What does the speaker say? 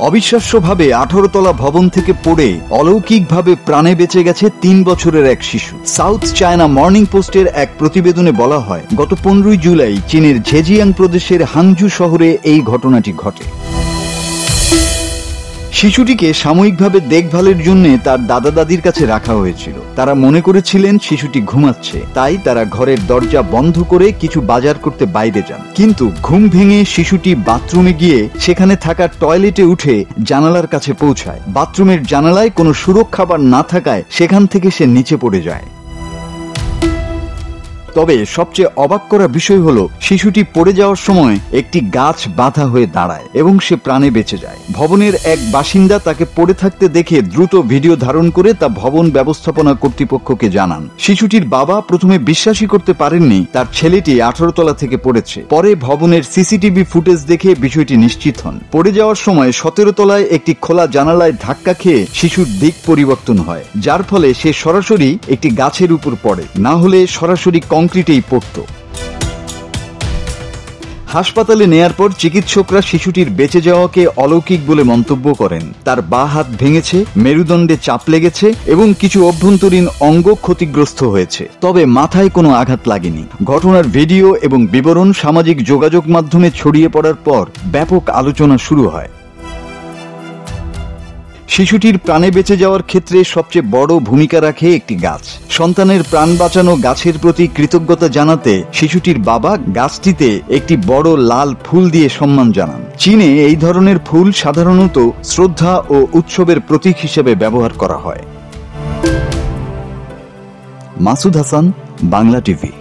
অবিশ্বাস্যভাবে 18 তলা ভবন থেকে পড়ে অলৌকিকভাবে প্রাণে বেঁচে গেছে 3 বছরের এক শিশু। সাউথ চায়না মর্নিং পোস্টের এক প্রতিবেদনে বলা হয়, গত 15 জুলাই চীনের ঝেজিয়াং প্রদেশের হাংজু শহরে এই ঘটনাটি ঘটে। শিশুটিকে সাময়িকভাবে দেখভালের জন্য তার দাদা দাদির কাছে রাখা হয়েছিল। তারা মনে করেছিলেন শিশুটি ঘুমাচ্ছে, তাই তারা ঘরের দরজা বন্ধ করে কিছু বাজার করতে বাইরে যান। কিন্তু ঘুম ভেঙে শিশুটি বাথরুমে গিয়ে সেখানে থাকা টয়লেটে উঠে জানালার কাছে পৌঁছায়। বাথরুমের জানালায় কোনো সুরক্ষা বার না থাকায় সেখান থেকে সে নিচে পড়ে যায়। তবে সবচেয়ে অবাক করা বিষয় হলো, শিশুটি পড়ে যাওয়ার সময় একটি গাছ বাধা হয়ে দাঁড়ায় এবং সে প্রাণে বেঁচে যায়। ভবনের এক বাসিন্দা তাকে পড়ে থাকতে দেখে দ্রুত ভিডিও ধারণ করে তা ভবন ব্যবস্থাপনা কর্তৃপক্ষকে জানান। শিশুটির বাবা প্রথমে বিশ্বাসই করতে পারেননি তার ছেলেটি 18 তলা থেকে পড়েছে। পরে ভবনের সিসিটিভি ফুটেজ দেখে বিষয়টি নিশ্চিত হন। পড়ে যাওয়ার সময় 17 তলায় একটি খোলা জানালায় ধাক্কা খেয়ে শিশুর দিক পরিবর্তন হয়, যার ফলে সে সরাসরি একটি গাছের উপর পড়ে, না হলে সরাসরি কংক্রিটেই পড়ত। হাসপাতালে নেয়ার পর চিকিৎসকরা শিশুটির বেঁচে যাওয়াকে অলৌকিক বলে মন্তব্য করেন। তার বাঁ হাত ভেঙেছে, মেরুদণ্ডে চাপ লেগেছে এবং কিছু অভ্যন্তরীণ অঙ্গ ক্ষতিগ্রস্ত হয়েছে, তবে মাথায় কোনো আঘাত লাগেনি। ঘটনার ভিডিও এবং বিবরণ সামাজিক যোগাযোগ মাধ্যমে ছড়িয়ে পড়ার পর ব্যাপক আলোচনা শুরু হয়। শিশুটির প্রাণে বেঁচে যাওয়ার ক্ষেত্রে সবচেয়ে বড় ভূমিকা রাখে একটি গাছ। সন্তানের প্রাণ বাঁচানো গাছের প্রতি কৃতজ্ঞতা জানাতে শিশুটির বাবা গাছটিতে একটি বড় লাল ফুল দিয়ে সম্মান জানান। চীনে এই ধরনের ফুল সাধারণত শ্রদ্ধা ও উৎসবের প্রতীক হিসেবে ব্যবহার করা হয়। মাসুদ হাসান, বাংলা টিভি।